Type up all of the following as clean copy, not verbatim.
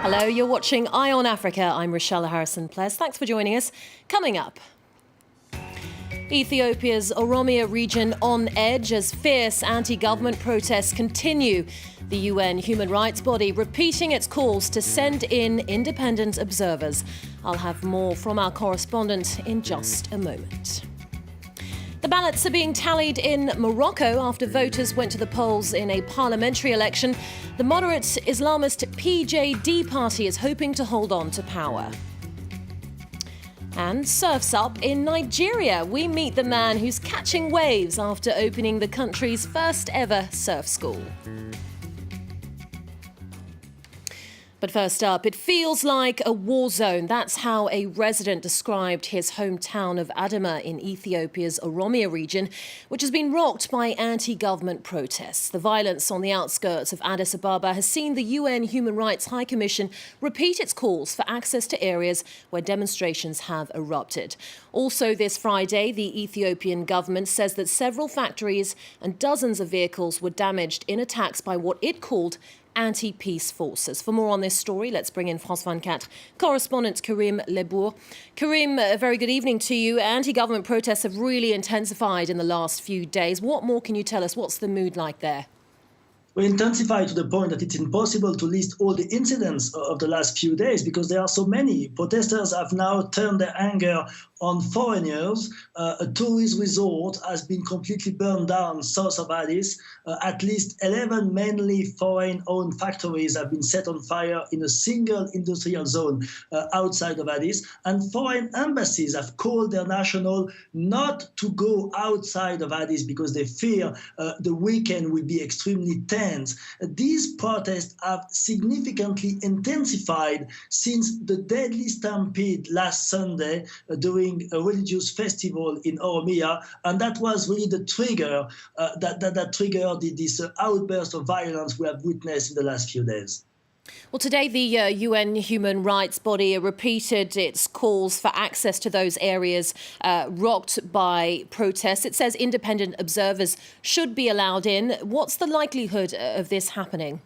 Hello, you're watching Eye on Africa. I'm Rochelle Harrison-Pless. Thanks for joining us. Coming up, Ethiopia's Oromia region on edge as fierce anti-government protests continue. The UN human rights body repeating its calls to send in independent observers. I'll have more from our correspondent in just a moment. The ballots are being tallied in Morocco after voters went to the polls in a parliamentary election. The moderate Islamist PJD party is hoping to hold on to power. And surf's up in Nigeria. We meet the man who's catching waves after opening the country's first ever surf school. But first up, it feels like a war zone. That's how a resident described his hometown of Adama in Ethiopia's Oromia region, which has been rocked by anti-government protests. The violence on the outskirts of Addis Ababa has seen the UN Human Rights High Commission repeat its calls for access to areas where demonstrations have erupted. Also this Friday, the Ethiopian government says that several factories and dozens of vehicles were damaged in attacks by what it called anti-peace forces. For more on this story, let's bring in France 24 correspondent Karim Lebour. Karim, a very good evening to you. Anti-government protests have really intensified in the last few days. What more can you tell us? What's the mood like there? We intensify to the point that it's impossible to list all the incidents of the last few days because there are so many. Protesters have now turned their anger on foreigners. A tourist resort has been completely burned down south of Addis. At least 11 mainly foreign-owned factories have been set on fire in a single industrial zone outside of Addis. And foreign embassies have called their national not to go outside of Addis because they fear the weekend will be extremely tense. These protests have significantly intensified since the deadly stampede last Sunday during a religious festival in Oromia, and that was really the trigger that triggered this outburst of violence we have witnessed in the last few days. Well, today the UN human rights body repeated its calls for access to those areas rocked by protests. It says independent observers should be allowed in. What's the likelihood of this happening?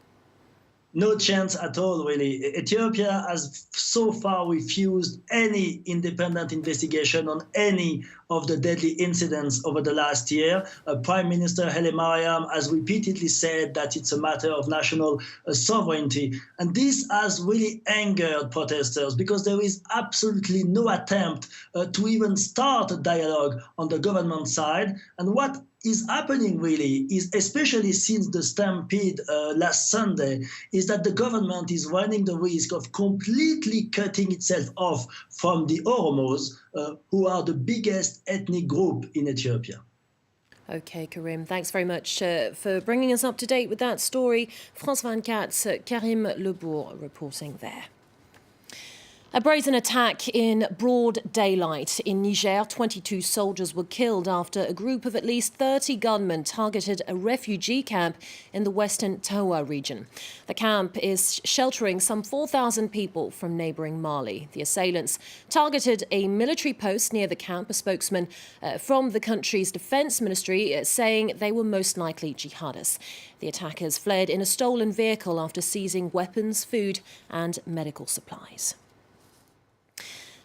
No chance at all, really. Ethiopia has so far refused any independent investigation on any of the deadly incidents over the last year. Prime Minister Haile Mariam has repeatedly said that it's a matter of national sovereignty. And this has really angered protesters because there is absolutely no attempt to even start a dialogue on the government side. And what is happening really is, especially since the stampede last Sunday, is that the government is running the risk of completely cutting itself off from the Oromos, who are the biggest ethnic group in Ethiopia. OK, Karim, thanks very much for bringing us up to date with that story. France 24's Karim Lebour reporting there. A brazen attack in broad daylight. In Niger, 22 soldiers were killed after a group of at least 30 gunmen targeted a refugee camp in the western Tawa region. The camp is sheltering some 4,000 people from neighbouring Mali. The assailants targeted a military post near the camp, a spokesman from the country's defence ministry saying they were most likely jihadists. The attackers fled in a stolen vehicle after seizing weapons, food and medical supplies.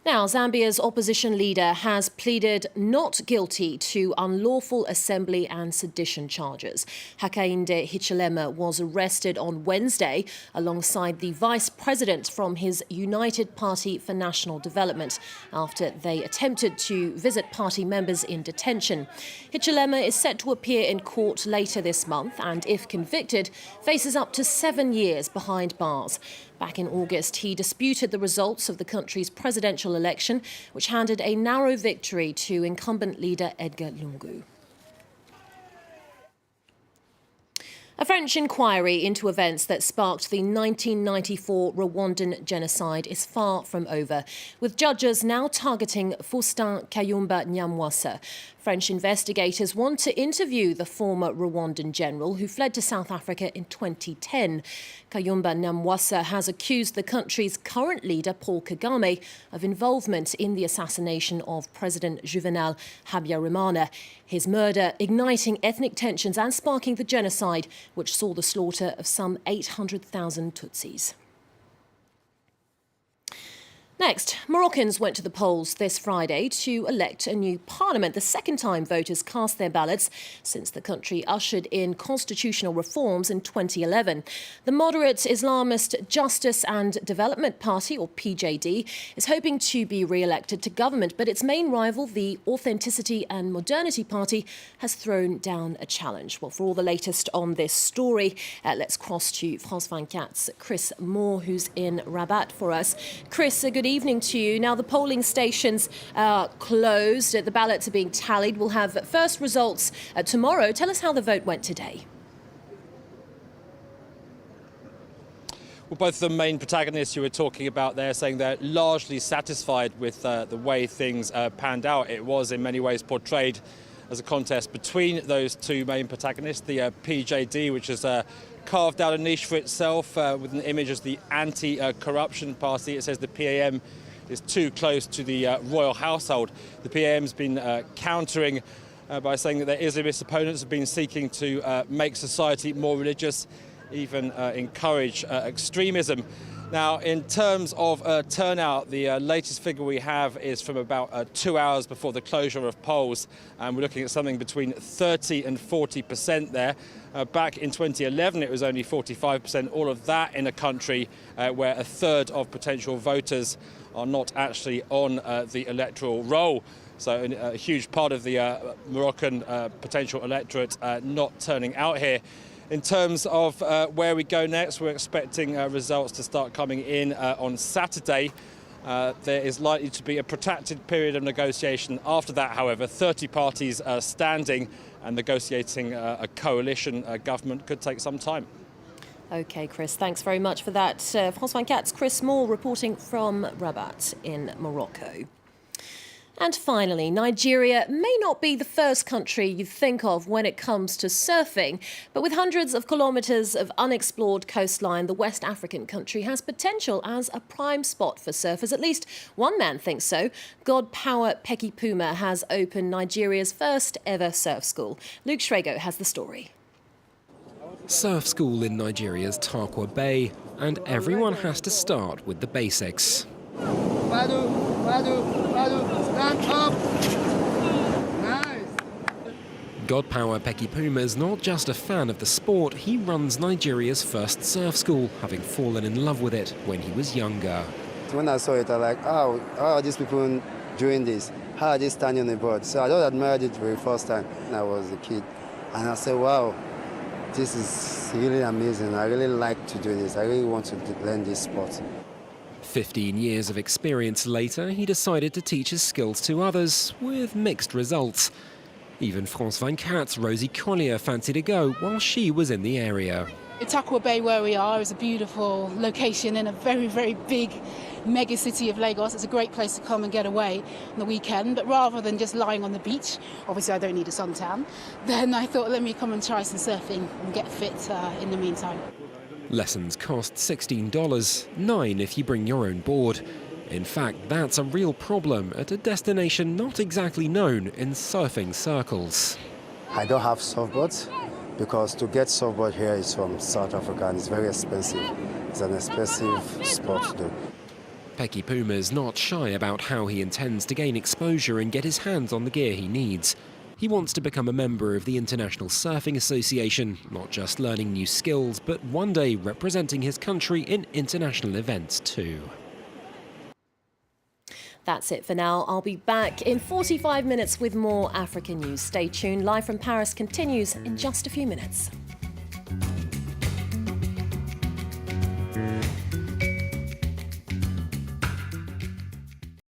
Now, Zambia's opposition leader has pleaded not guilty to unlawful assembly and sedition charges. Hakainde Hichilema was arrested on Wednesday alongside the vice president from his United Party for National Development after they attempted to visit party members in detention. Hichilema is set to appear in court later this month and, if convicted, faces up to 7 years behind bars. Back in August, he disputed the results of the country's presidential election, which handed a narrow victory to incumbent leader Edgar Lungu. A French inquiry into events that sparked the 1994 Rwandan genocide is far from over, with judges now targeting Faustin Kayumba Nyamwasa. French investigators want to interview the former Rwandan general who fled to South Africa in 2010. Kayumba Nyamwasa has accused the country's current leader, Paul Kagame, of involvement in the assassination of President Juvenal Habyarimana, his murder igniting ethnic tensions and sparking the genocide, which saw the slaughter of some 800,000 Tutsis. Next, Moroccans went to the polls this Friday to elect a new parliament, the second time voters cast their ballots since the country ushered in constitutional reforms in 2011. The moderate Islamist Justice and Development Party, or PJD, is hoping to be re-elected to government, but its main rival, the Authenticity and Modernity Party, has thrown down a challenge. Well, for all the latest on this story, let's cross to France 24's Chris Moore, who's in Rabat for us. Chris, good evening to you. Now, the polling stations are closed. The ballots are being tallied. We'll have first results tomorrow. Tell us how the vote went today. Well, both the main protagonists you were talking about there saying they're largely satisfied with the way things panned out. It was in many ways portrayed as a contest between those two main protagonists, the PJD, which has carved out a niche for itself with an image as the anti-corruption party. It says the PAM is too close to the royal household. The PAM's been countering by saying that their Islamist opponents have been seeking to make society more religious, even encourage extremism. Now, in terms of turnout, the latest figure we have is from about 2 hours before the closure of polls, and we're looking at something between 30 and 40% there. Back in 2011, it was only 45%, all of that in a country where a third of potential voters are not actually on the electoral roll. So a huge part of the Moroccan potential electorate not turning out here. In terms of where we go next, we're expecting results to start coming in on Saturday. There is likely to be a protracted period of negotiation. After that, however, 30 parties standing and negotiating a coalition government could take some time. OK, Chris, thanks very much for that. France 24's Chris Moore reporting from Rabat in Morocco. And finally, Nigeria may not be the first country you think of when it comes to surfing, but with hundreds of kilometres of unexplored coastline, the West African country has potential as a prime spot for surfers. At least one man thinks so. God Power Peki Puma has opened Nigeria's first ever surf school. Luke Shrego has the story. Surf school in Nigeria's Tarkwa Bay, and everyone has to start with the basics. Stand up. Nice. God Power Peki Puma is not just a fan of the sport, he runs Nigeria's first surf school, having fallen in love with it when he was younger. When I saw it, I was like, oh, how are these people doing this? How are they standing on the board? So I just admired it for the first time when I was a kid. And I said, wow, this is really amazing. I really like to do this. I really want to learn this sport. 15 years of experience later, he decided to teach his skills to others, with mixed results. Even France 24's Rosie Collier fancied a go while she was in the area. Tarkwa Bay, where we are, is a beautiful location in a very, very big mega city of Lagos. It's a great place to come and get away on the weekend, but rather than just lying on the beach, obviously I don't need a suntan, then I thought let me come and try some surfing and get fit in the meantime. Lessons cost $16, $9 if you bring your own board. In fact, that's a real problem at a destination not exactly known in surfing circles. I don't have surfboards because to get surfboard here is from South Africa and it's very expensive. It's an expensive sport to do. Peki Puma is not shy about how he intends to gain exposure and get his hands on the gear he needs. He wants to become a member of the International Surfing Association, not just learning new skills, but one day representing his country in international events too. That's it for now. I'll be back in 45 minutes with more African news. Stay tuned. Live from Paris continues in just a few minutes.